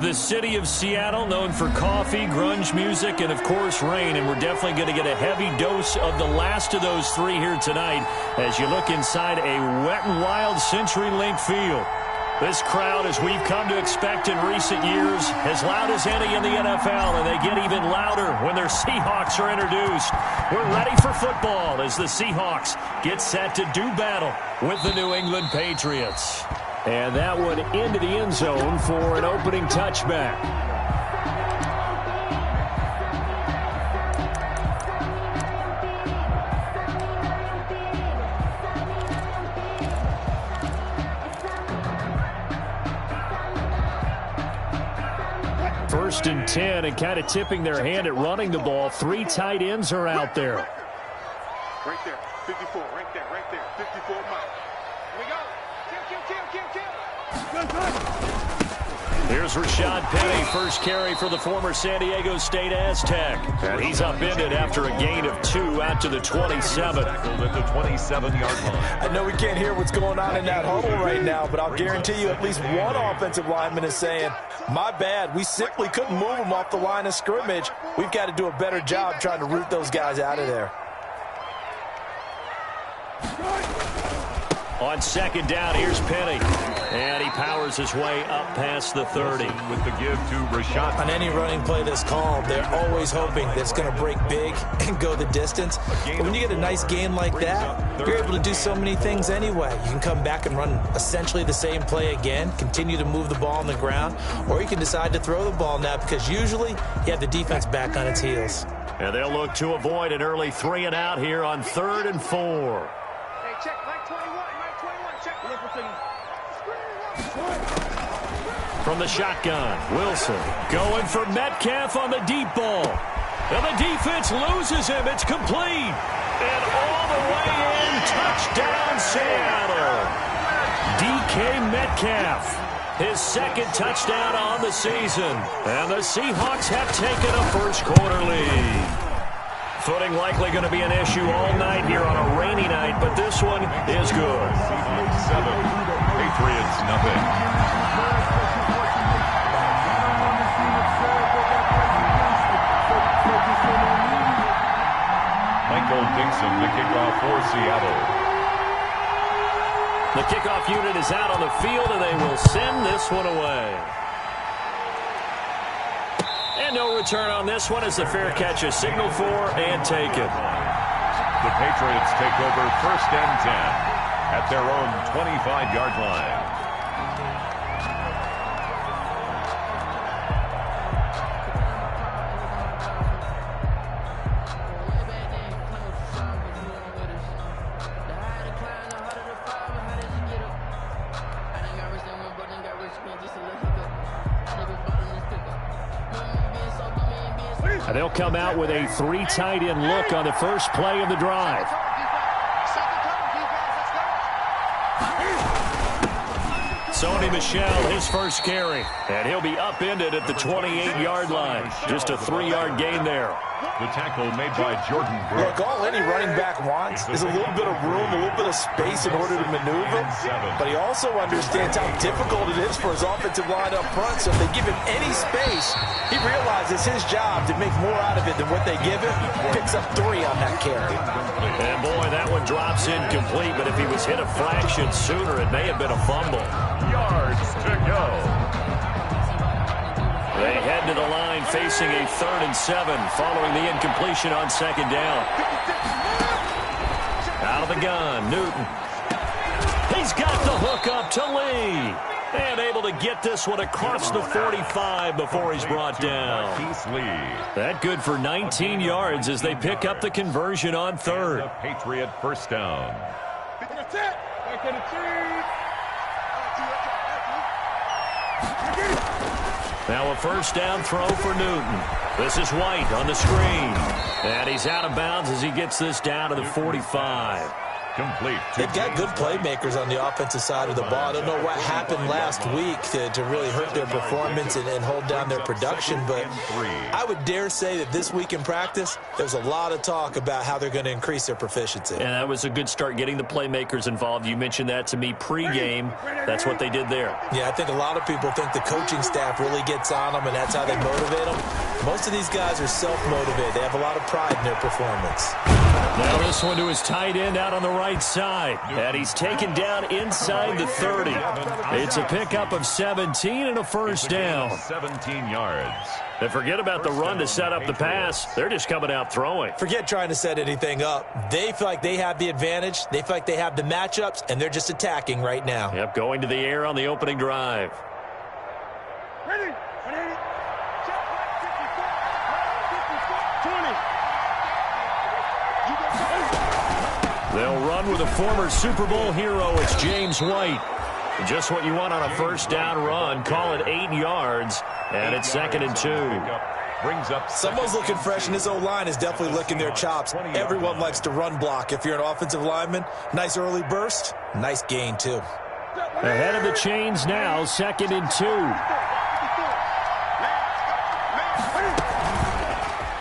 The city of Seattle, known for coffee, grunge music, and, of course, rain. And we're definitely going to get a heavy dose of the last of those three here tonight as you look inside a wet and wild CenturyLink field. This crowd, as we've come to expect in recent years, as loud as any in the NFL, and they get even louder when their Seahawks are introduced. We're ready for football as the Seahawks get set to do battle with the New England Patriots. And that one into the end zone for an opening touchback. First and 10, and kind of tipping their hand at running the ball. Three tight ends are out there. Right there, 54, right there, 54 miles. Here we go. Kill. Here's Rashad Penny, first carry for the former San Diego State Aztec. And he's upended after a gain of 2 out to the 27. Tackled at the 27-yard line. I know we can't hear what's going on in that huddle right now, but I'll guarantee you at least one offensive lineman is saying, my bad, we simply couldn't move them off the line of scrimmage. We've got to do a better job trying to root those guys out of there. On second down, here's Penny. And he powers his way up past the 30. With the give to Rashad. On any running play that's called, they're always hoping that it's going to break big and go the distance. But when you get a nice gain like that, you're able to do so many things anyway. You can come back and run essentially the same play again, continue to move the ball on the ground, or you can decide to throw the ball now because usually you have the defense back on its heels. And they'll look to avoid an early 3 and out here on 3rd and 4. Hey, check, Mike 21, check. From the shotgun, Wilson going for Metcalf on the deep ball. And the defense loses him. It's complete. And all the way in, touchdown Seattle. DK Metcalf, his second touchdown on the season. And the Seahawks have taken a first-quarter lead. Footing likely going to be an issue all night here on a rainy night, but this one is good. Seahawks 7, Patriots nothing. Michael Dixon, the kickoff for Seattle. The kickoff unit is out on the field, and they will send this one away. And no return on this one as the fair catch is signaled for and taken. The Patriots take over 1st and 10 at their own 25-yard line. They'll come out with a 3 tight end look on the first play of the drive. Sony Michel, his first carry. And he'll be upended at the 28-yard line. Just a 3-yard gain there. The tackle made by Jordan Brooks. Look, all any running back wants is a little bit of room, a little bit of space in order to maneuver. But he also understands how difficult it is for his offensive line up front. So if they give him any space, he realizes his job to make more out of it than what they give him. Picks up 3 on that carry. And boy, that one drops incomplete. But if he was hit a fraction sooner, it may have been a fumble. Yards to go. They head to the line facing a 3rd and 7 following the incompletion on second down. Out of the gun, Newton. He's got the hook up to Lee. And able to get this one across the 45 before he's brought down. That good for 19 yards as they pick up the conversion on 3rd. Patriot first down. Now a first down throw for Newton. This is White on the screen. And he's out of bounds as he gets this down to the 45. Complete. They've got good playmakers on the offensive side of the ball. I don't know what happened last week to really hurt their performance and hold down their production, but I would dare say that this week in practice, there's a lot of talk about how they're going to increase their proficiency. And that was a good start, getting the playmakers involved. You mentioned that to me pregame. That's what they did there. Yeah, I think a lot of people think the coaching staff really gets on them, and that's how they motivate them. Most of these guys are self-motivated. They have a lot of pride in their performance. Now this one to his tight end out on the right side. And he's taken down inside the 30. It's a pickup of 17 and a first down. 17 yards. And forget about the run to set up the pass. They're just coming out throwing. Forget trying to set anything up. They feel like they have the advantage. They feel like they have the matchups, and they're just attacking right now. Yep, going to the air on the opening drive. Ready? Check 54, 20. They'll run with a former Super Bowl hero. It's James White. Just what you want on a first down run. Call it 8 yards, and it's 2nd and 2. Brings up Someone's looking fresh, and this O-line is definitely licking their chops. Everyone likes to run block. If you're an offensive lineman, nice early burst, nice gain, too. Ahead of the chains now, 2nd and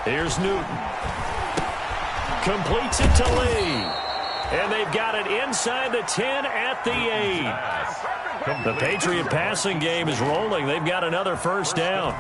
2. Here's Newton. Completes it to Lee. And they've got it inside the 10 at the 8. The Patriot passing game is rolling. They've got another first down.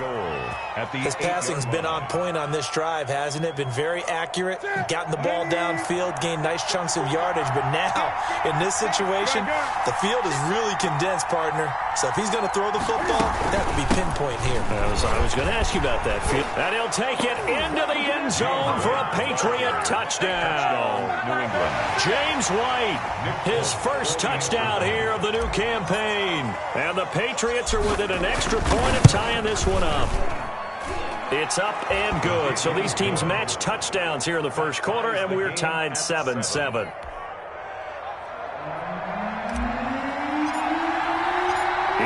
His passing's been on point on this drive, hasn't it? Been very accurate, gotten the ball downfield, gained nice chunks of yardage. But now, in this situation, the field is really condensed, partner. So if he's going to throw the football, that would be pinpoint here. I was going to ask you about that. And he'll take it into the end zone for a Patriot touchdown. New England. James White, his first touchdown here of the new campaign. And the Patriots are within an extra point of tying this one up. It's up and good. So these teams match touchdowns here in the first quarter, and we're tied 7-7.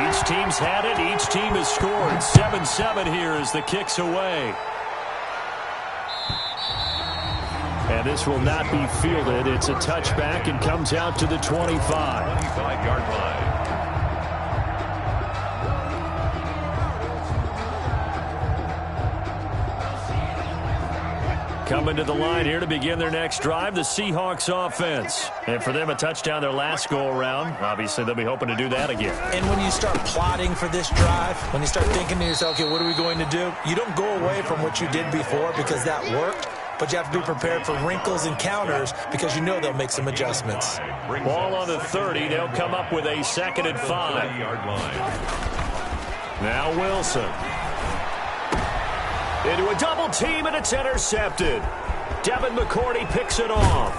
Each team's had it. Each team has scored. 7-7 here as the kick's away. And this will not be fielded. It's a touchback and comes out to the 25. 25-yard line. Coming to the line here to begin their next drive, the Seahawks offense. And for them, a touchdown their last go-around. Obviously, they'll be hoping to do that again. And when you start plotting for this drive, when you start thinking to yourself, okay, what are we going to do? You don't go away from what you did before because that worked, but you have to be prepared for wrinkles and counters because you know they'll make some adjustments. Ball on the 30. They'll come up with a 2nd and 5. 30-yard line. Now Wilson. Into a double team, and it's intercepted. Devin McCourty picks it off.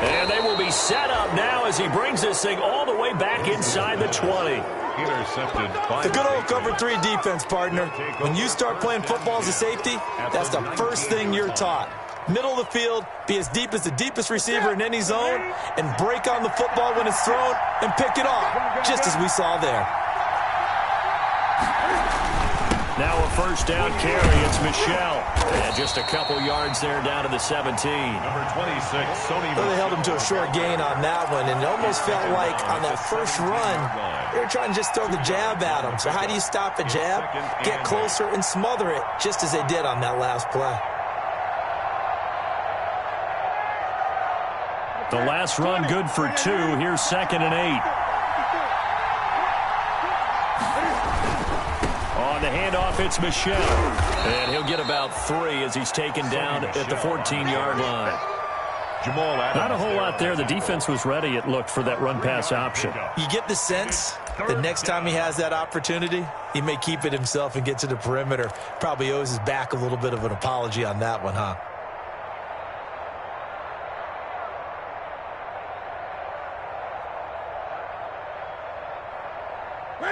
And they will be set up now as he brings this thing all the way back inside the 20. Intercepted by The good old cover 3 defense, partner. When you start playing football as a safety, that's the first thing you're taught. Middle of the field, be as deep as the deepest receiver in any zone, and break on the football when it's thrown and pick it off, just as we saw there. Now a first down carry. It's Michelle. And just a couple yards there down to the 17. number 26, Sony. Well, they held him to a short gain on that one, and it almost felt like on that first run, they were trying to just throw the jab at him. So how do you stop a jab? Get closer and smother it, just as they did on that last play. The last run good for 2. Here's 2nd and 8. On the handoff, it's Michelle. And he'll get about 3 as he's taken down at the 14-yard line. Jamal Adams. Not a whole lot there. The defense was ready, it looked, for that run-pass option. You get the sense that next time he has that opportunity, he may keep it himself and get to the perimeter. Probably owes his back a little bit of an apology on that one, huh?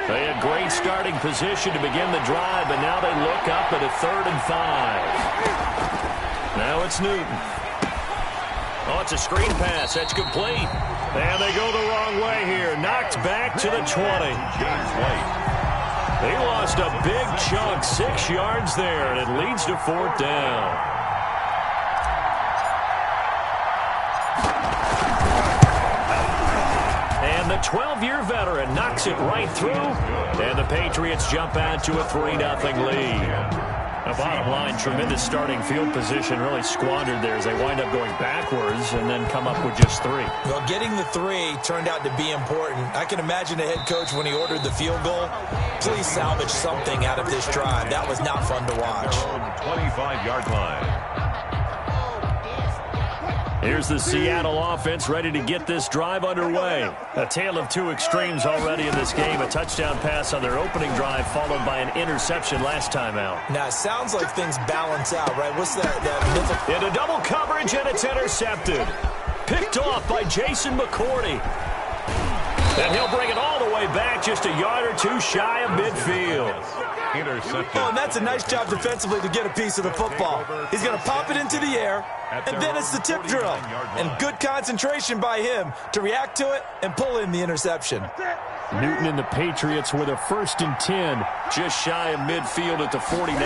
They had great starting position to begin the drive, but now they look up at a 3rd and 5. Now it's Newton. Oh, it's a screen pass. That's complete. And they go the wrong way here. Knocked back to the 20. James White. He lost a big chunk, 6 yards there, and it leads to 4th down. 12-year veteran knocks it right through, and the Patriots jump out to a 3-0 lead. The bottom line, tremendous starting field position, really squandered there as they wind up going backwards and then come up with just 3. Well, getting the 3 turned out to be important. I can imagine the head coach when he ordered the field goal. Please salvage something out of this drive. That was not fun to watch. 25-yard line. Here's the Seattle offense ready to get this drive underway. A tale of 2 extremes already in this game. A touchdown pass on their opening drive followed by an interception last time out. Now, it sounds like things balance out, right? What's that mythical? Into double coverage, and it's intercepted. Picked off by Jason McCourty. And he'll bring it all the way back just a yard or 2 shy of midfield. Intercepted. Oh, and that's a nice job defensively to get a piece of the football. He's going to pop it into the air, and then it's the tip drill. And good concentration by him to react to it and pull in the interception. Newton and the Patriots with a 1st and 10, just shy of midfield at the 49.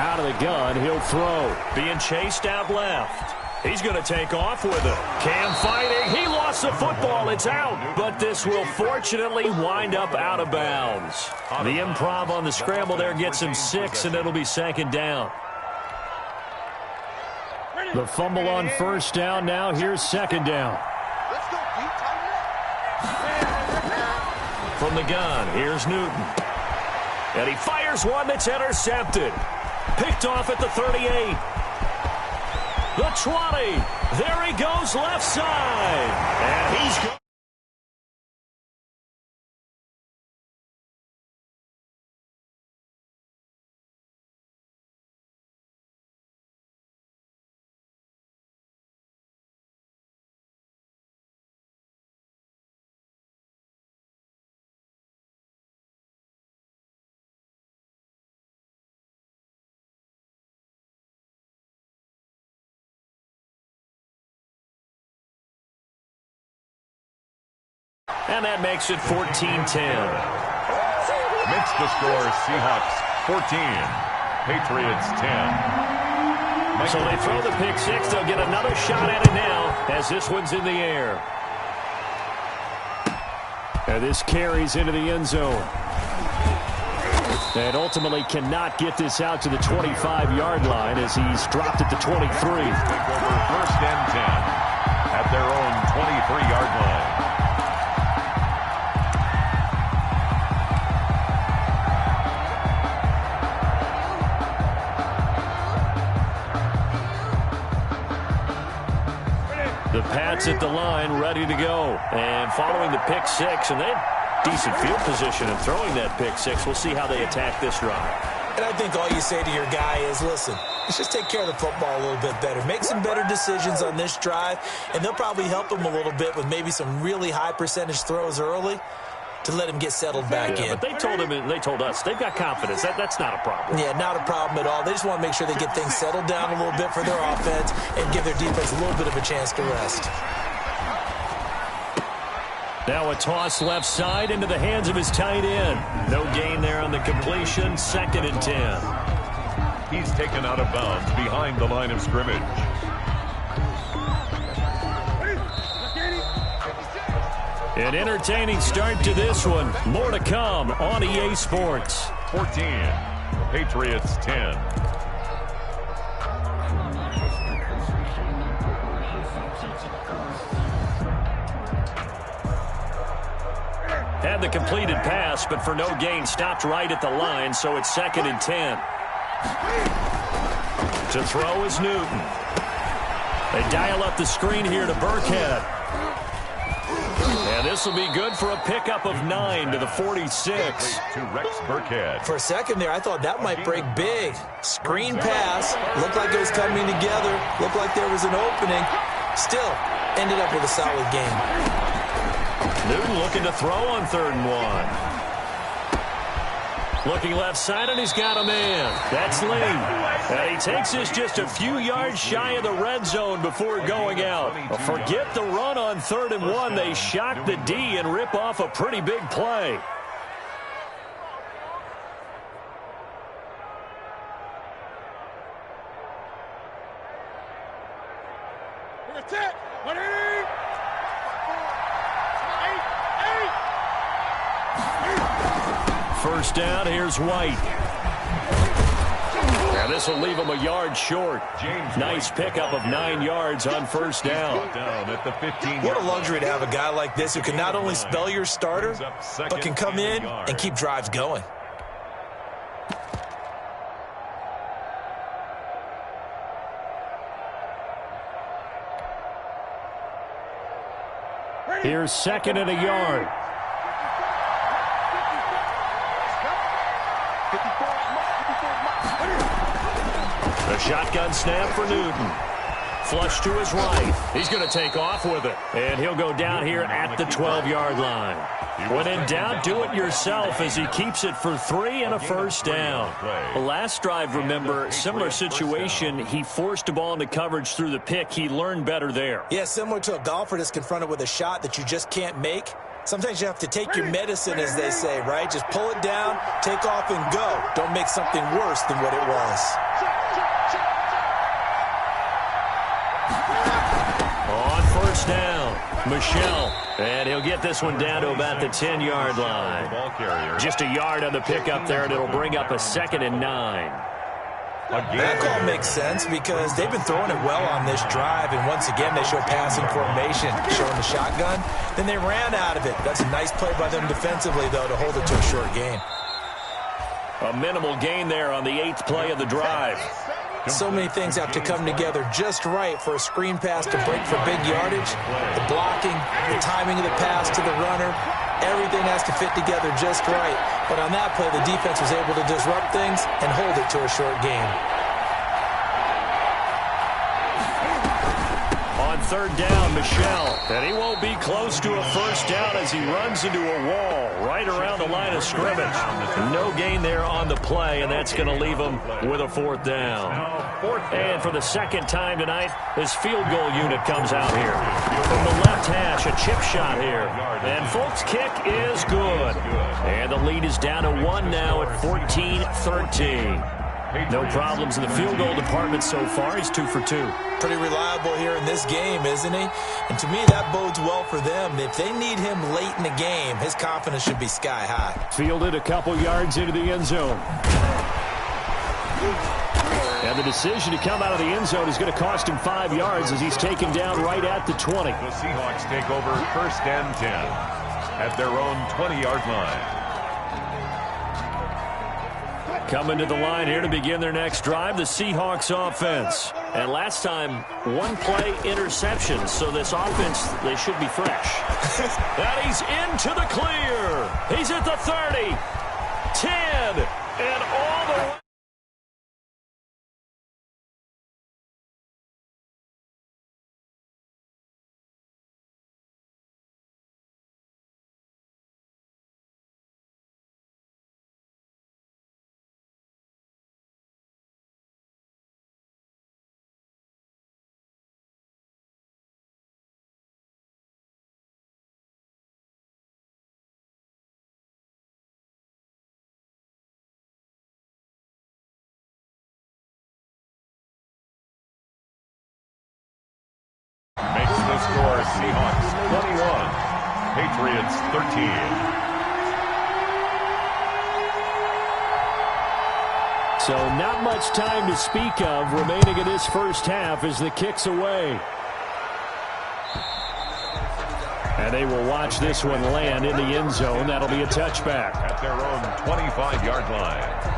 Out of the gun, he'll throw. Being chased out left. He's going to take off with it. Cam fighting. He lost the football. It's out. But this will fortunately wind up out of bounds. The improv on the scramble there gets him 6, and it'll be 2nd down. The fumble on 1st down. Now here's 2nd down. From the gun, here's Newton. And he fires one that's intercepted. Picked off at the 38. The 20. There he goes left side. And he's gone. And that makes it 14-10. Makes the score Seahawks 14, Patriots 10. So they throw the pick 6. They'll get another shot at it now as this one's in the air. And this carries into the end zone. And ultimately cannot get this out to the 25-yard line as he's dropped at the 23. Take over 1st and 10 at their own 23-yard line. The Pats at the line, ready to go. And following the pick 6, and they had decent field position and throwing that pick 6. We'll see how they attack this drive. And I think all you say to your guy is, listen, let's just take care of the football a little bit better. Make some better decisions on this drive, and they'll probably help him a little bit with maybe some really high percentage throws early to let him get settled back in. But they told him, and they told us, they've got confidence. That's not a problem. Yeah, not a problem at all. They just want to make sure they get things settled down a little bit for their offense and give their defense a little bit of a chance to rest. Now a toss left side into the hands of his tight end. No gain there on the completion. 2nd and 10. He's taken out of bounds behind the line of scrimmage. An entertaining start to this one. More to come on EA Sports. 14, Patriots 10. Had the completed pass, but for no gain, stopped right at the line, so it's 2nd and 10. To throw is Newton. They dial up the screen here to Burkhead. And this will be good for a pickup of 9 to the 46. To Rex Burkhead. For a second there, I thought that might break big. Screen pass. Looked like it was coming together. Looked like there was an opening. Still, ended up with a solid game. Newton looking to throw on 3rd and 1. Looking left side, and he's got a man. That's Lee. And he takes this just a few yards shy of the red zone before going out. Forget the run on 3rd and 1. They shock the D and rip off a pretty big play. first down. Here's White. And this will leave him a yard short. Nice pickup of 9 yards on first down. What a luxury to have a guy like this who can not only spell your starter, but can come in and keep drives going. Here's second and a yard. The shotgun snap for Newton. Flush to his right. He's going to take off with it. And he'll go down here at the 12-yard line. When in doubt, do it yourself as he keeps it for 3 and a first down. The last drive, remember, similar situation. He forced a ball into coverage through the pick. He learned better there. Yeah, similar to a golfer that's confronted with a shot that you just can't make. Sometimes you have to take your medicine, as they say, right? Just pull it down, take off, and go. Don't make something worse than what it was. On first down, Michelle. And he'll get this one down to about the 10-yard line. Just a yard on the pickup there, and it'll bring up a 2nd and 9. That call makes sense because they've been throwing it well on this drive, and once again they show passing formation, showing the shotgun. Then they ran out of it. That's a nice play by them defensively, though, to hold it to a short gain. A minimal gain there on the 8th play of the drive. So many things have to come together just right for a screen pass to break for big yardage. The blocking, the timing of the pass to the runner, everything has to fit together just right. But on that play, the defense was able to disrupt things and hold it to a short gain. On third down, Michelle. And he won't be close to a first down as he runs into a wall right around the line of scrimmage. No gain there on the play, and that's going to leave him with a 4th down. And for the second time tonight, his field goal unit comes out here. From the left hash, a chip shot here. And Folk's kick is good. And the lead is down to 1 now at 14-13. No problems in the field goal department so far. He's 2 for 2. Pretty reliable here in this game, isn't he? And to me, that bodes well for them. If they need him late in the game, his confidence should be sky high. Fielded a couple yards into the end zone. And the decision to come out of the end zone is going to cost him 5 yards as he's taken down right at the 20. The Seahawks take over 1st and 10 at their own 20-yard line. Coming to the line here to begin their next drive, the Seahawks offense. And last time, 1-play interception, so this offense, they should be fresh. And he's into the clear. He's at the 30, 10, and all the way. Makes the score Seahawks 21, Patriots 13. So not much time to speak of remaining in this first half as the kick's away. And they will watch this one land in the end zone. That'll be a touchback. At their own 25-yard line.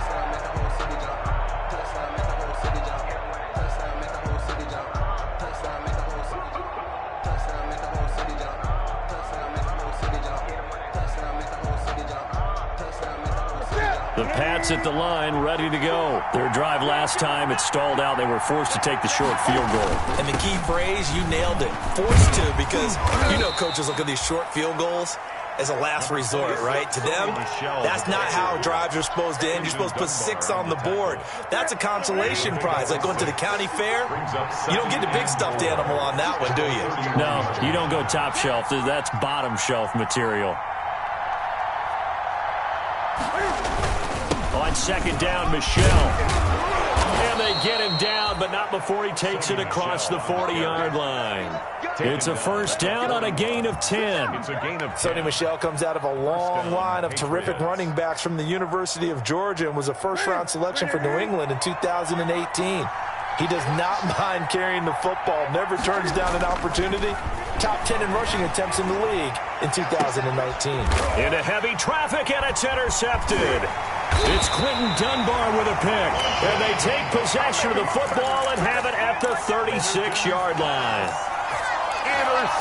The Pats at the line, ready to go. Their drive last time, it stalled out. They were forced to take the short field goal. And the key phrase, you nailed it, forced to, because you know coaches look at these short field goals as a last resort, right? To them, that's not how drives are supposed to end. You're supposed to put 6 on the board. That's a consolation prize, like going to the county fair. You don't get the big stuffed animal on that one, do you? No, you don't go top shelf. That's bottom shelf material. on second down, Michel. And they get him down, but not before he takes it across the 40-yard line. It's a first down on a gain of 10. Sonny Michel comes out of a long line of terrific running backs from the University of Georgia and was a first-round selection for New England in 2018. He does not mind carrying the football, never turns down an opportunity. Top 10 in rushing attempts in the league in 2019. Into heavy traffic, and it's intercepted. It's Quentin Dunbar with a pick, and they take possession of the football and have it at the 36-yard line.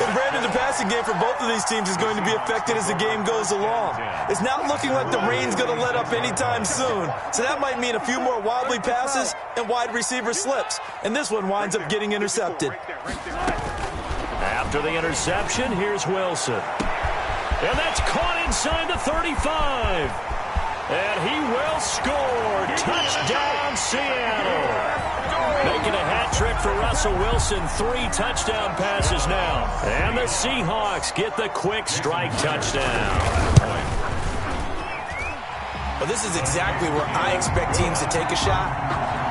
And Brandon, the passing game for both of these teams is going to be affected as the game goes along. It's not looking like the rain's going to let up anytime soon, so that might mean a few more wobbly passes and wide receiver slips, and this one winds up getting intercepted. After the interception, here's Wilson. And that's caught inside the 35. And he will score. Touchdown, Seattle. Making a hat trick for Russell Wilson. 3 touchdown passes now. And the Seahawks get the quick strike touchdown. Well, this is exactly where I expect teams to take a shot.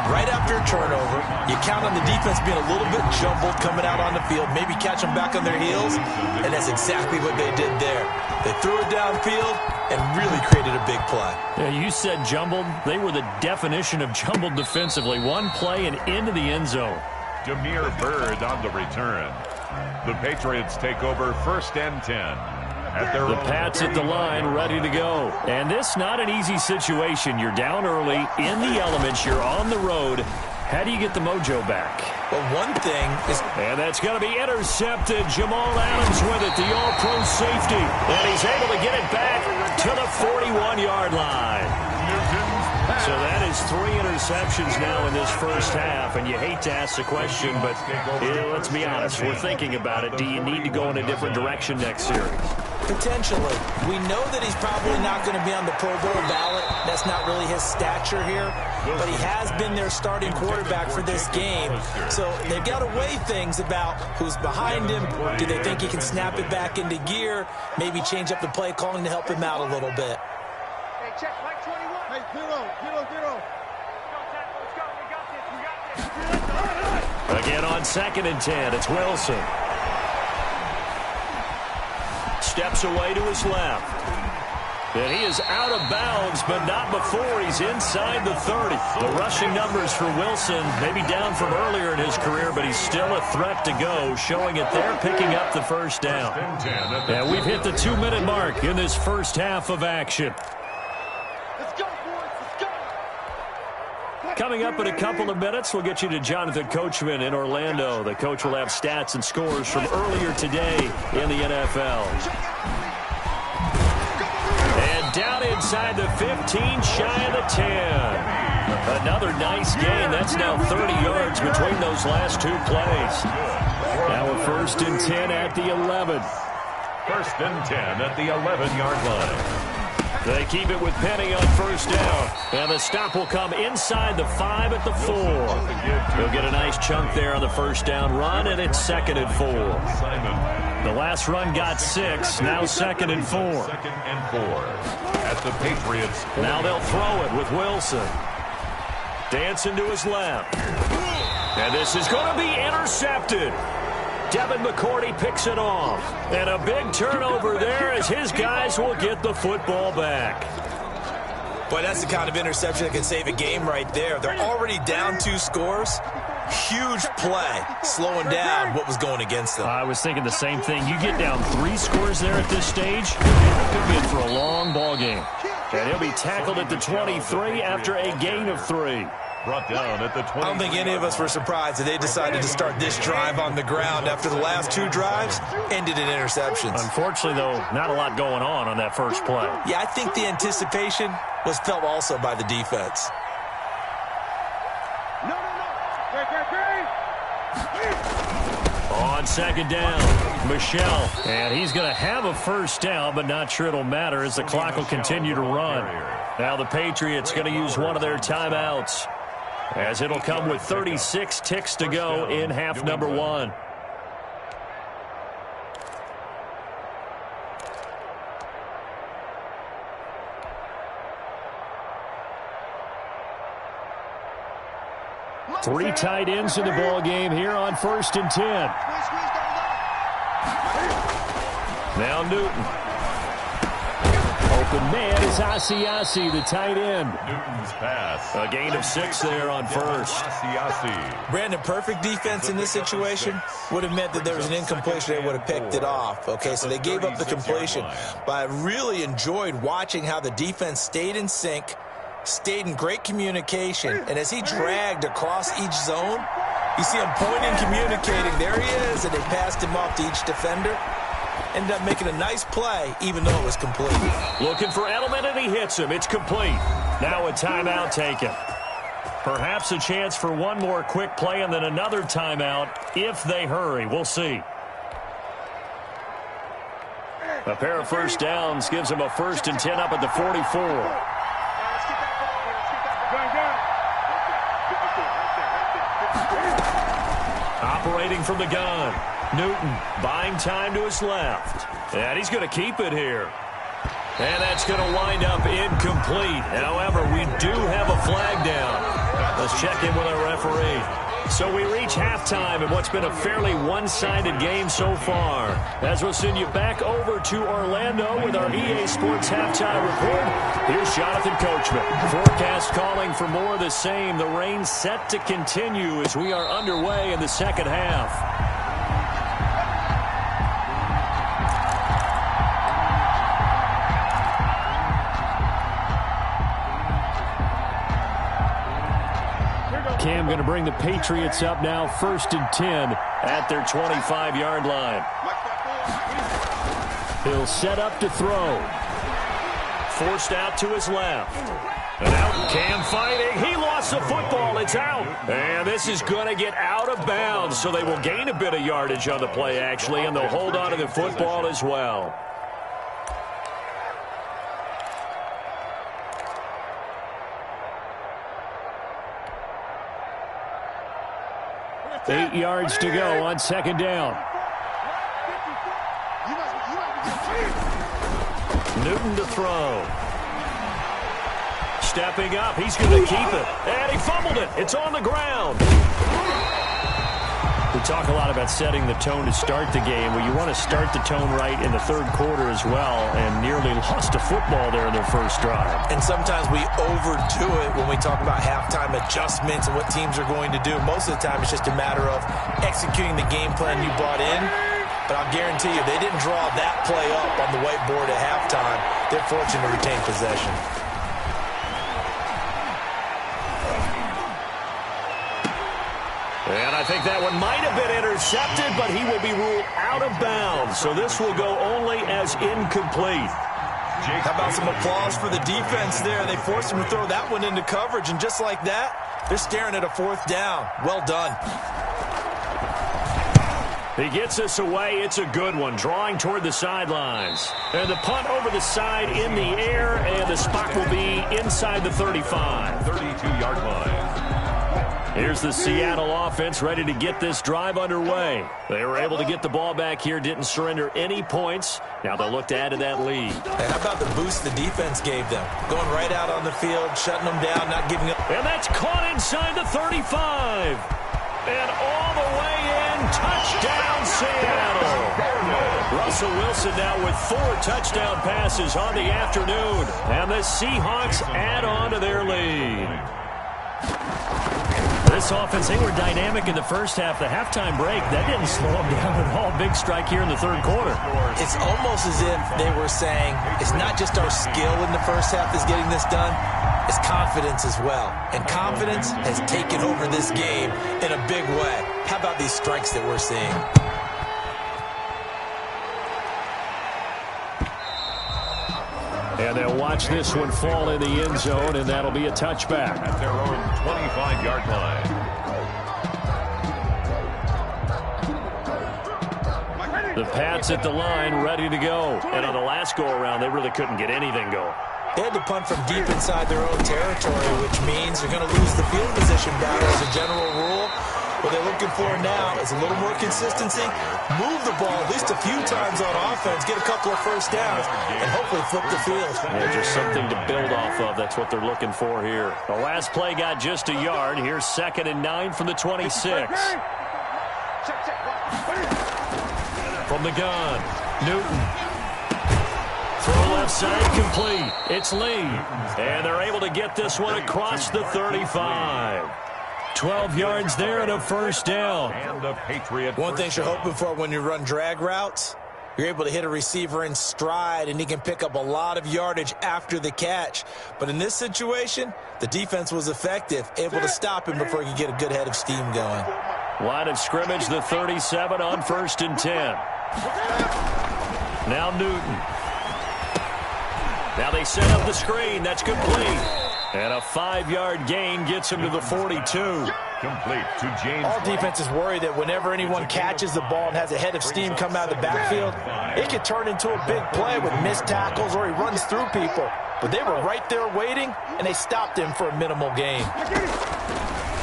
Right after a turnover, you count on the defense being a little bit jumbled coming out on the field, maybe catch them back on their heels, and that's exactly what they did there. They threw it downfield and really created a big play. Yeah, you said jumbled. They were the definition of jumbled defensively. One play and into the end zone. Demir Bird on the return. The Patriots take over first and 10. The Pats at the line, ready to go. And this not an easy situation. You're down early, in the elements, you're on the road. How do you get the mojo back? Well, one thing is... And that's going to be intercepted. Jamal Adams with it, the all-pro safety. And he's able to get it back to the 41-yard line. So that is 3 interceptions now in this first half, and you hate to ask the question, but let's be honest, we're thinking about it. Do you need to go in a different direction next series? Potentially. We know that he's probably not going to be on the Pro Bowl ballot. That's not really his stature here, but he has been their starting quarterback for this game. So they've got to weigh things about who's behind him. Do they think he can snap it back into gear? Maybe change up the play calling to help him out a little bit. Hey, check, Mike 21. Hey, 0. Again on second and 10, it's Wilson. Steps away to his left. And he is out of bounds, but not before he's inside the 30. The rushing numbers for Wilson maybe down from earlier in his career, but he's still a threat to go, showing it there, picking up the first down. And we've hit the 2-minute mark in this first half of action. Coming up in a couple of minutes, we'll get you to Jonathan Coachman in Orlando. The coach will have stats and scores from earlier today in the NFL. And down inside the 15, shy of the 10. Another nice gain. That's now 30 yards between those last 2 plays. Now a first and 10 at the 11. First and 10 at the 11-yard line. They keep it with Penny on first down. And the stop will come inside the 5 at the 4. He'll get a nice chunk there on the first down run, and it's 2nd and 4. The last run got 6, now 2nd and 4. 2nd and 4 at the Patriots. Now they'll throw it with Wilson. Dancing to his left. And this is going to be intercepted. Devin McCourty picks it off. And a big turnover there as his guys will get the football back. Boy, that's the kind of interception that can save a game right there. They're already down 2 scores. Huge play, slowing down what was going against them. I was thinking the same thing. You get down 3 scores there at this stage, could be in for a long ball game. And he'll be tackled at the 23 after a gain of 3. Brought down at the 20. I don't think any of us were surprised that they decided to start this drive on the ground after the last 2 drives ended in interceptions. Unfortunately, though, not a lot going on that first play. Yeah, I think the anticipation was felt also by the defense. No. On second down, Michel. And he's going to have a first down, but not sure it'll matter as the clock will continue to run. Now the Patriots going to use one of their timeouts, as it'll come with 36 ticks to go in half number 1. Three tight ends in the ball game here on 1st and 10. Now Newton. Open man is Asiasi, the tight end. Newton's pass. A gain of 6 there on first. Brandon, perfect defense in this situation would have meant that there was an incompletion. They would have picked it off. Okay, so they gave up the completion. But I really enjoyed watching how the defense stayed in sync, stayed in great communication, and as he dragged across each zone, you see him pointing, communicating. There he is, and they passed him off to each defender. Ended up making a nice play, even though it was complete. Looking for Edelman, and he hits him. It's complete. Now a timeout taken. Perhaps a chance for one more quick play and then another timeout if they hurry. We'll see. A pair of first downs gives him a 1st and 10 up at the 44. Operating from the gun. Newton buying time to his left. And he's going to keep it here. And that's going to wind up incomplete. However, we do have a flag down. Let's check in with our referee. So we reach halftime in what's been a fairly one-sided game so far. As we'll send you back over to Orlando with our EA Sports halftime report. Here's Jonathan Coachman. Forecast calling for more of the same. The rain set to continue as we are underway in the second half. Cam going to bring the Patriots up now, 1st and 10 at their 25-yard line. He'll set up to throw. Forced out to his left. And out, Cam fighting. He lost the football. It's out. And this is going to get out of bounds, so they will gain a bit of yardage on the play, actually, and they'll hold on to the football as well. Eight yards to go on 2nd down. Newton to throw. Stepping up, he's going to keep it. And he fumbled it. It's on the ground. We talk a lot about setting the tone to start the game. Well, you want to start the tone right in the 3rd quarter as well, and nearly lost a football there in their first drive. And sometimes we overdo it when we talk about halftime adjustments and what teams are going to do. Most of the time, it's just a matter of executing the game plan you brought in. But I'll guarantee you, they didn't draw that play up on the whiteboard at halftime. They're fortunate to retain possession. And I think that one might have been intercepted, but he will be ruled out of bounds. So this will go only as incomplete. How about some applause for the defense there? They forced him to throw that one into coverage, and just like that, they're staring at a 4th down. Well done. He gets us away. It's a good one. Drawing toward the sidelines. And the punt over the side in the air, and the spot will be inside the 35. 32-yard line. Here's the Seattle offense ready to get this drive underway. They were able to get the ball back here, didn't surrender any points. Now they'll look to add to that lead. And how about the boost the defense gave them? Going right out on the field, shutting them down, not giving up. And that's caught inside the 35. And all the way in, touchdown Seattle. Russell Wilson now with 4 touchdown passes on the afternoon. And the Seahawks add on to their lead. This offense, they were dynamic in the first half. The halftime break, that didn't slow them down at all. Big strike here in the 3rd quarter. It's almost as if they were saying, it's not just our skill in the first half that's getting this done, it's confidence as well. And confidence has taken over this game in a big way. How about these strikes that we're seeing? And they'll watch this one fall in the end zone, and that'll be a touchback. At their own 25-yard line. The Pats at the line, ready to go. And on the last go-around, they really couldn't get anything going. They had to punt from deep inside their own territory, which means they're going to lose the field position battle as a general rule. What they're looking for now is a little more consistency, move the ball at least a few times on offense, get a couple of first downs, and hopefully flip the field. Yeah, just something to build off of. That's what they're looking for here. The last play got just a yard. Here's 2nd and 9 from the 26. From the gun, Newton. Throw left side, complete. It's Lee. And they're able to get this one across the 35. 12 yards there and a first down. And the Patriot. One thing you're hoping for when you run drag routes, you're able to hit a receiver in stride, and he can pick up a lot of yardage after the catch. But in this situation, the defense was effective, able to stop him before he could get a good head of steam going. Line of scrimmage, the 37 on 1st and 10. Now Newton. Now they set up the screen. That's complete. And a 5-yard gain gets him to the 42. Complete to James. All defenses worry that whenever anyone catches the ball and has a head of steam come out of the backfield, it could turn into a big play with missed tackles or he runs through people. But they were right there waiting, and they stopped him for a minimal gain.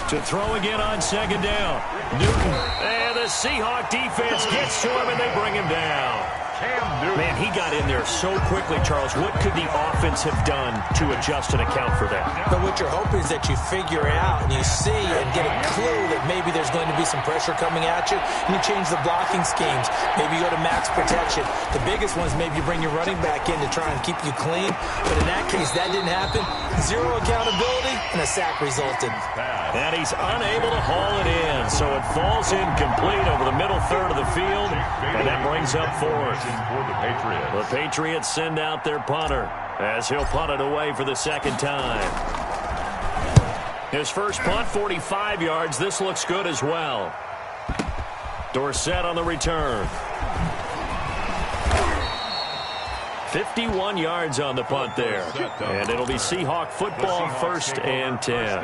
To throw again on 2nd down. Newton. And the Seahawk defense gets to him, and they bring him down. Man, he got in there so quickly, Charles. What could the offense have done to adjust and account for that? But what you're hoping is that you figure out and you see and get a clue that maybe there's going to be some pressure coming at you, and you change the blocking schemes. Maybe you go to max protection. The biggest one is maybe you bring your running back in to try and keep you clean. But in that case, that didn't happen. Zero accountability, and a sack resulted. And he's unable to haul it in, so it falls incomplete over the middle third of the field, and that brings up 4th. For the Patriots. The Patriots send out their punter as he'll punt it away for the 2nd time. His first punt, 45 yards. This looks good as well. Dorsett on the return. 51 yards on the punt there. And it'll be Seahawk football, 1st and 10.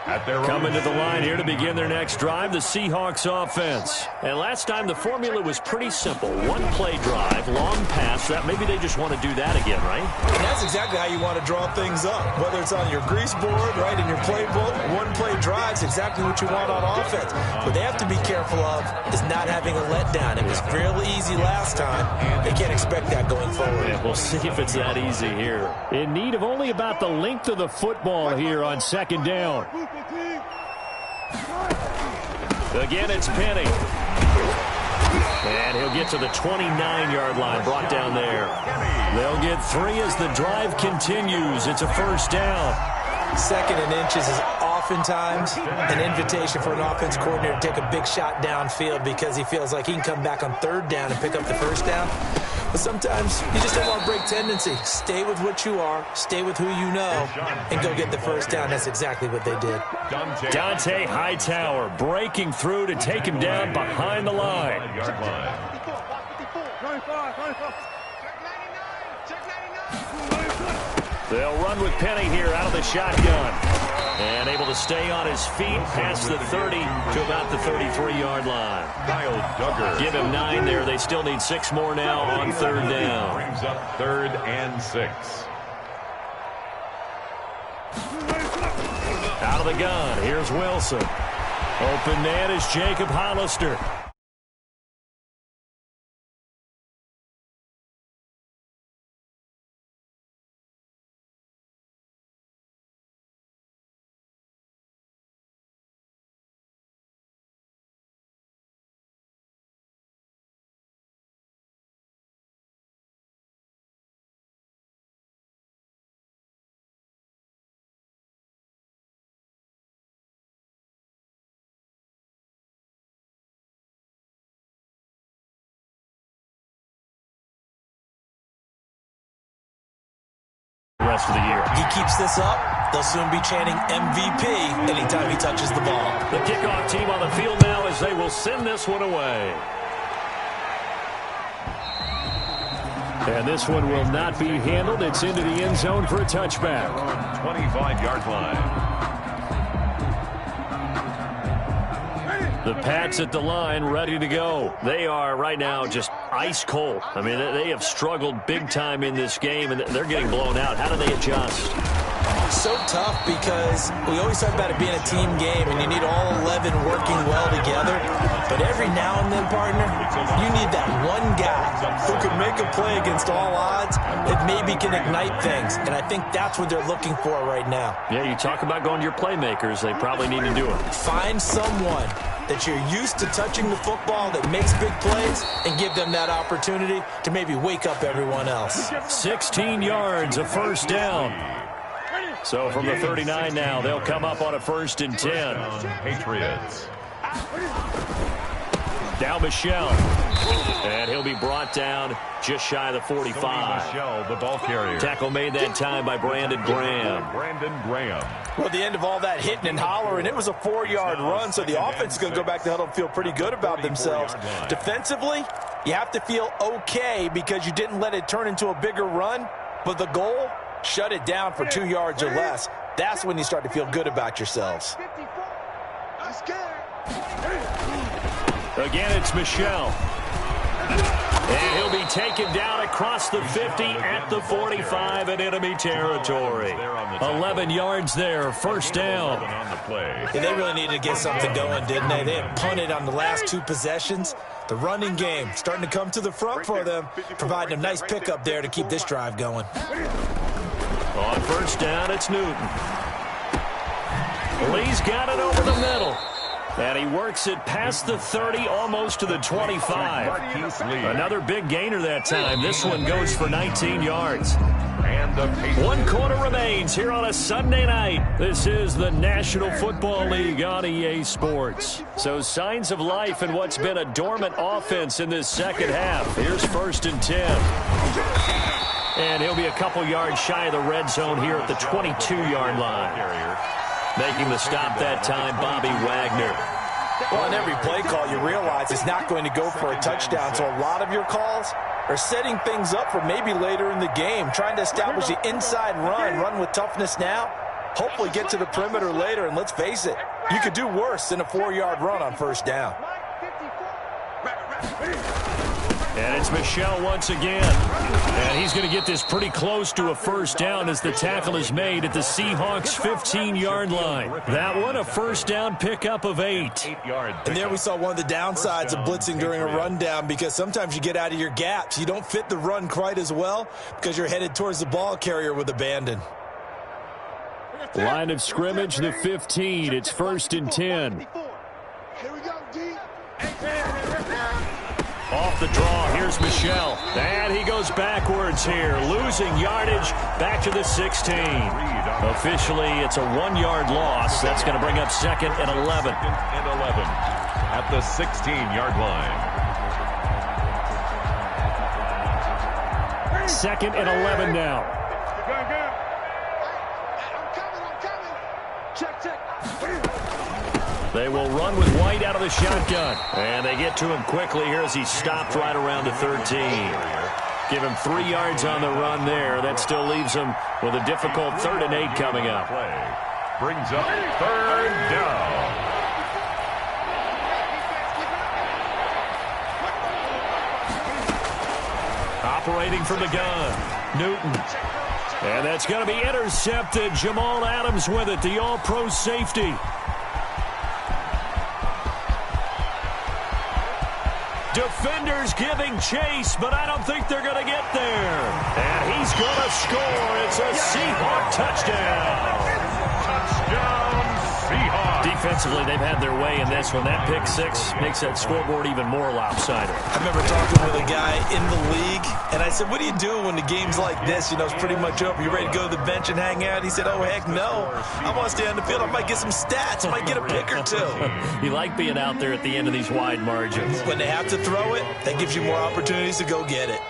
Coming to the line here to begin their next drive, the Seahawks offense. And last time the formula was pretty simple. One-play drive, long pass. That maybe they just want to do that again, right? And that's exactly how you want to draw things up. Whether it's on your grease board, right, in your playbook, one-play drive's exactly what you want on offense. What they have to be careful of is not having a letdown. It was fairly easy last time. They can't expect that going forward. Yeah, we'll see if it's that easy here. In need of only about the length of the football here on 2nd down. Again, it's Penny. And he'll get to the 29-yard line, brought down there. They'll get 3 as the drive continues. It's a first down. 2nd and inches is oftentimes an invitation for an offense coordinator to take a big shot downfield because he feels like he can come back on 3rd down and pick up the first down. But sometimes you just don't want to break tendency. Stay with what you are, stay with who you know, and go get the first down. That's exactly what they did. Dante Hightower breaking through to take him down behind the line. They'll run with Penny here out of the shotgun. And able to stay on his feet past the 30 to about the 33-yard line. Kyle Duggar. Give him 9 there. They still need 6 more now on 3rd down. Brings up 3rd and 6. Out of the gun. Here's Wilson. Open man is Jacob Hollister. Rest of the year. He keeps this up, they'll soon be chanting MVP anytime he touches the ball. The kickoff team on the field now as they will send this one away. And this one will not be handled. It's into the end zone for a touchback. 25-yard line. The Pats at the line, ready to go. They are right now just ice cold. I mean, they have struggled big time in this game, and they're getting blown out. How do they adjust? So tough because we always talk about it being a team game and you need all 11 working well together. But every now and then, partner, you need that one guy who can make a play against all odds that maybe can ignite things. And I think that's what they're looking for right now. Yeah, you talk about going to your playmakers. They probably need to do it. Find someone that you're used to touching the football that makes big plays and give them that opportunity to maybe wake up everyone else. 16 yards, a first down. So from the 39 now, they'll come up on a 1st and 10. Patriots. Now Michelle. And he'll be brought down just shy of the 45. Michelle, the ball carrier. Tackle made that time by Brandon Graham. Well, at the end of all that hitting and hollering, it was a 4-yard run, so the offense is going to go back to huddle and feel pretty good about themselves. Defensively, you have to feel okay because you didn't let it turn into a bigger run, but the goal, shut it down for 2 yards or less. That's when you start to feel good about yourselves. Again, it's Michelle. And he'll be taken down across the 50 at the 45 in enemy territory. 11 yards there, first down. Yeah, they really needed to get something going, didn't they? They had punted on the last 2 possessions. The running game starting to come to the front for them, providing a nice pickup there to keep this drive going. On first down, it's Newton. Lee's got it over the middle. And he works it past the 30, almost to the 25. Another big gainer that time. This one goes for 19 yards. 1 quarter remains here on a Sunday night. This is the National Football League on EA Sports. So signs of life in what's been a dormant offense in this second half. Here's 1st and 10. And he'll be a couple yards shy of the red zone here at the 22-yard line. Making the stop that time, Bobby Wagner. Well, on every play call, you realize it's not going to go for a touchdown, so a lot of your calls are setting things up for maybe later in the game, trying to establish the inside run with toughness now, hopefully get to the perimeter later, and let's face it, you could do worse than a 4-yard run on first down. And it's Michelle once again. And he's going to get this pretty close to a first down as the tackle is made at the Seahawks' 15-yard line. That one, a first down pickup of 8. And there we saw one of the downsides of blitzing during a rundown because sometimes you get out of your gaps. You don't fit the run quite as well because you're headed towards the ball carrier with abandon. Line of scrimmage, the 15. It's 1st and 10. Here we go, D. Off the draw, here's Michelle. And he goes backwards here, losing yardage back to the 16. Officially, it's a 1-yard loss. That's going to bring up 2nd and 11. 2nd and 11 at the 16-yard line. 2nd and 11 now. They will run with White out of the shotgun. And they get to him quickly here as he stopped right around the 13. Give him 3 yards on the run there. That still leaves him with a difficult 3rd and 8 coming up. Brings up 3rd down. Operating from the gun, Newton. And that's going to be intercepted. Jamal Adams with it, the all-pro safety. Defenders giving chase, but I don't think they're going to get there. And he's going to score. It's a Seahawk touchdown. Touchdown, Seahawks. Defensively, they've had their way in this one. That pick 6 makes that scoreboard even more lopsided. I remember talking with a guy in the league, and I said, what do you do when the game's like this? You know, it's pretty much over. You ready to go to the bench and hang out? He said, oh, heck no. I want to stay on the field. I might get some stats. I might get a pick or 2. You like being out there at the end of these wide margins. When they have to throw it, that gives you more opportunities to go get it.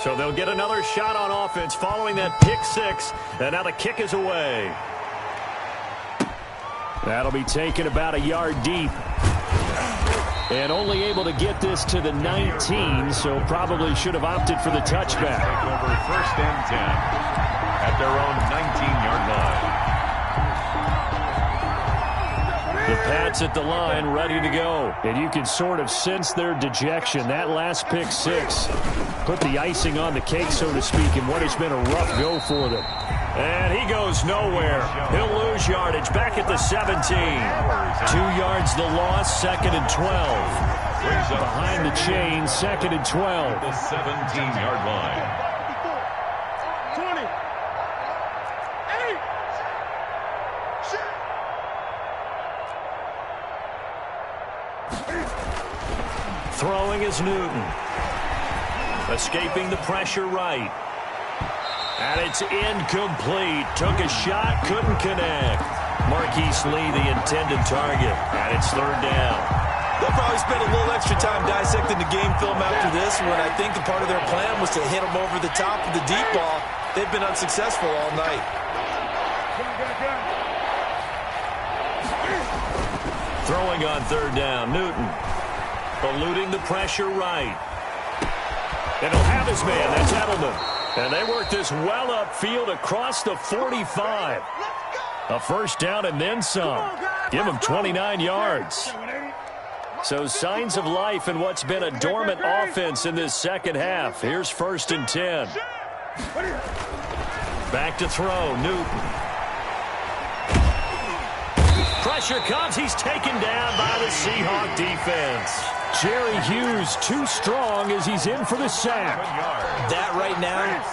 So they'll get another shot on offense following that pick 6, and now the kick is away. That'll be taken about a yard deep. And only able to get this to the 19, so probably should have opted for the touchback. Take over 1st and 10 at their own 19-yard line. The Pats at the line, ready to go. And you can sort of sense their dejection. That last pick 6 put the icing on the cake, so to speak, in what has been a rough go for them. And he goes nowhere. He'll lose yardage back at the 17. 2 yards the loss, 2nd and 12. Behind the chain, 2nd and 12. The 17-yard line. 20. 8. Throwing is Newton. Escaping the pressure right. And it's incomplete. Took a shot, couldn't connect. Marquise Lee, the intended target. And it's 3rd down. They'll probably spend a little extra time dissecting the game film after this one. I think a part of their plan was to hit them over the top of the deep ball. They've been unsuccessful all night. Throwing on 3rd down, Newton. Eluding the pressure right. And he'll have his man, that's Edelman. And they work this well upfield across the 45. A 1st down and then some. Give him 29 yards. So signs of life in what's been a dormant offense in this 2nd half. Here's 1st and 10. Back to throw, Newton. Pressure comes. He's taken down by the Seahawk defense. Jerry Hughes too strong as he's in for the sack. That right now,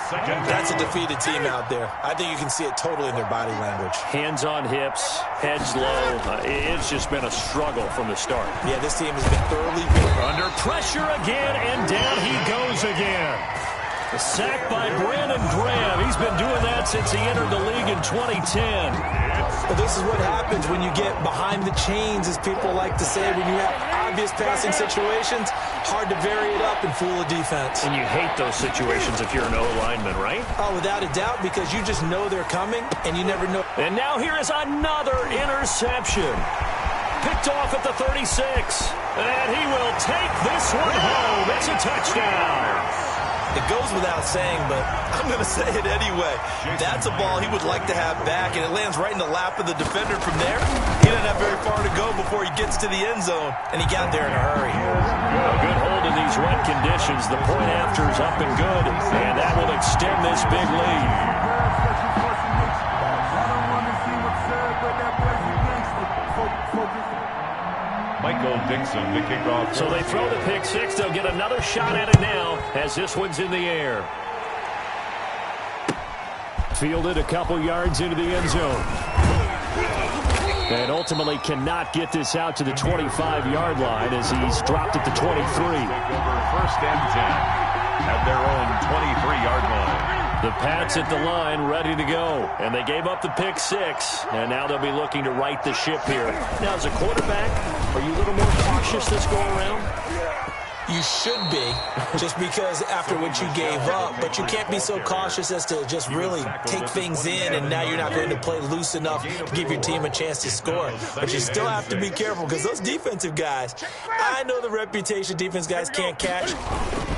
that's a defeated team out there. I think you can see it totally in their body language. Hands on hips, heads low. It's just been a struggle from the start. Yeah, this team has been thoroughly beaten. Under pressure again, and down he goes again. A sack by Brandon Graham. He's been doing that since he entered the league in 2010. Well, this is what happens when you get behind the chains, as people like to say. When you have obvious passing situations, hard to vary it up and fool a defense. And you hate those situations if you're an O-lineman, right? Oh, without a doubt, because you just know they're coming, and you never know. And now here is another interception. Picked off at the 36. And he will take this one home. It's a touchdown. It goes without saying, but I'm going to say it anyway. That's a ball he would like to have back, and it lands right in the lap of the defender from there. He doesn't have very far to go before he gets to the end zone, and he got there in a hurry. A good hold in these wet conditions. The point after is up and good, and that will extend this big lead. Michael Dixon, the kickoff. So they throw the pick six. They'll get another shot at it now as this one's in the air. Fielded a couple yards into the end zone. And ultimately cannot get this out to the 25-yard line as he's dropped at the 23. Take over 1st and 10 at their own 23-yard line. The Pats at the line ready to go. And they gave up the pick six. And now they'll be looking to right the ship here. Now, as a quarterback, are you a little more cautious this go around? You should be, just because after what you gave up, but you can't be so cautious as to just really take things in, and now you're not going to play loose enough to give your team a chance to score. But you still have to be careful, because those defensive guys, I know the reputation defense guys can't catch.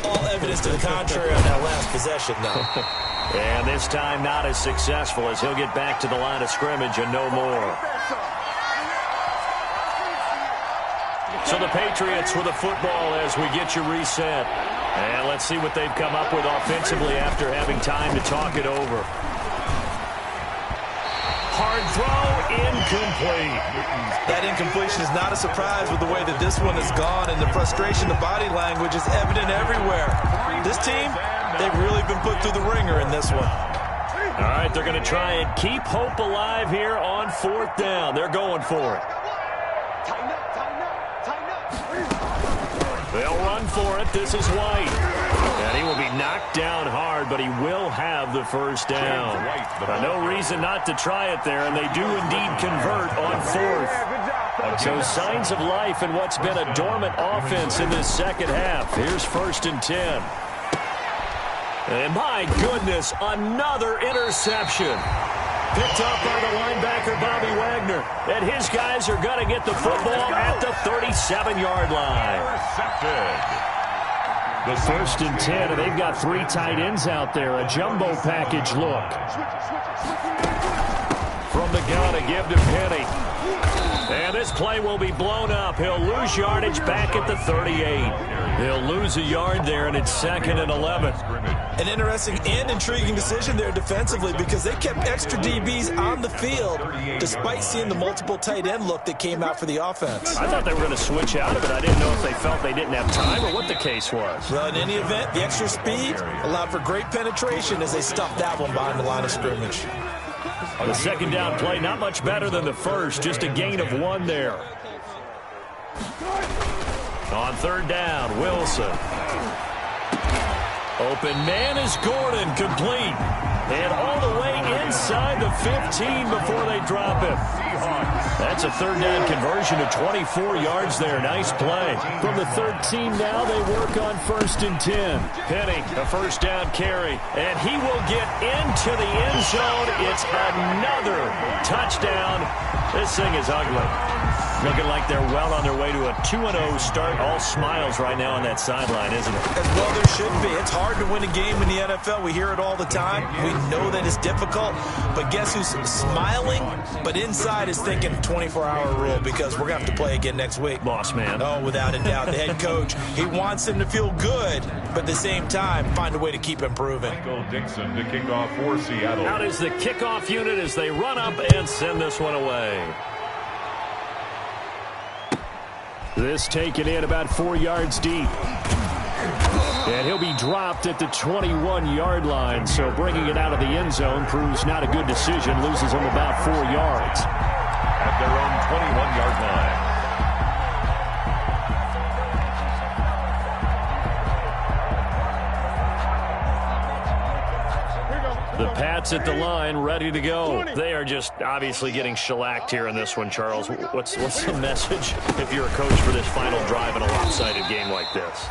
All evidence to the contrary on that last possession, though. And this time not as successful as he'll get back to the line of scrimmage and no more. So the Patriots with the football as we get you reset. And let's see what they've come up with offensively after having time to talk it over. Hard throw, incomplete. That incompletion is not a surprise with the way that this one has gone, and the frustration, the body language is evident everywhere. This team, they've really been put through the ringer in this one. All right, they're going to try and keep hope alive here on 4th down. They're going for it. They'll run for it. This is White. And he will be knocked down hard, but he will have the 1st down. No reason not to try it there, and they do indeed convert on 4th. So signs of life in what's been a dormant offense in this 2nd half. Here's 1st and 10. And my goodness, another interception. Picked up by the linebacker, Bobby Wagner. And his guys are going to get the football at the 37-yard line. The 1st and 10, and they've got 3 tight ends out there. A jumbo package look. From the Gotta give to Penny. And this play will be blown up. He'll lose yardage back at the 38. He'll lose a yard there, and it's 2nd and 11. An interesting and intriguing decision there defensively because they kept extra DBs on the field despite seeing the multiple tight end look that came out for the offense. I thought they were going to switch out of it. I didn't know if they felt they didn't have time or what the case was. Well, in any event, the extra speed allowed for great penetration as they stuffed that one behind the line of scrimmage. The second down play, not much better than the first, just a gain of 1 there. On 3rd down, Wilson. Open man is Gordon, complete. And all the way inside the 15 before they drop him. That's a 3rd down conversion of 24 yards there. Nice play. From the 13 now, they work on 1st and 10. Penny, a 1st down carry. And he will get into the end zone. It's another touchdown. This thing is ugly. Looking like they're well on their way to a 2-0 start. All smiles right now on that sideline, isn't it? As well there should be. It's hard to win a game in the NFL. We hear it all the time. We know that it's difficult. But guess who's smiling? But inside is thinking 24-hour rule because we're going to have to play again next week. Boss man. Oh, without a doubt. The head coach, he wants them to feel good, but at the same time, find a way to keep improving. Michael Dixon to kick off for Seattle. Out is the kickoff unit as they run up and send this one away. This taken in about 4 yards deep. And he'll be dropped at the 21-yard line, so bringing it out of the end zone proves not a good decision. Loses him about 4 yards. At their own 21-yard line. The Pats at the line, ready to go. They are just obviously getting shellacked here in this one, Charles. What's the message if you're a coach for this final drive in a lopsided game like this?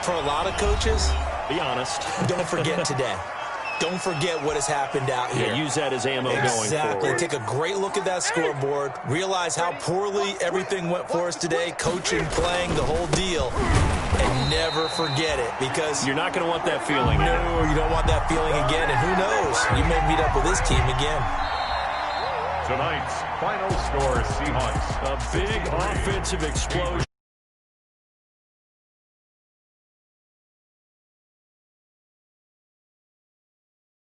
For a lot of coaches, be honest. Don't forget today. Don't forget what has happened out here. Yeah, use that as ammo going forward. Exactly. Take a great look at that scoreboard. Realize how poorly everything went for us today. Coaching, playing, the whole deal. And never forget it because you're not going to want that feeling. No, you don't want that feeling again. And who knows? You may meet up with this team again. Tonight's final score, Seahawks. A big offensive explosion.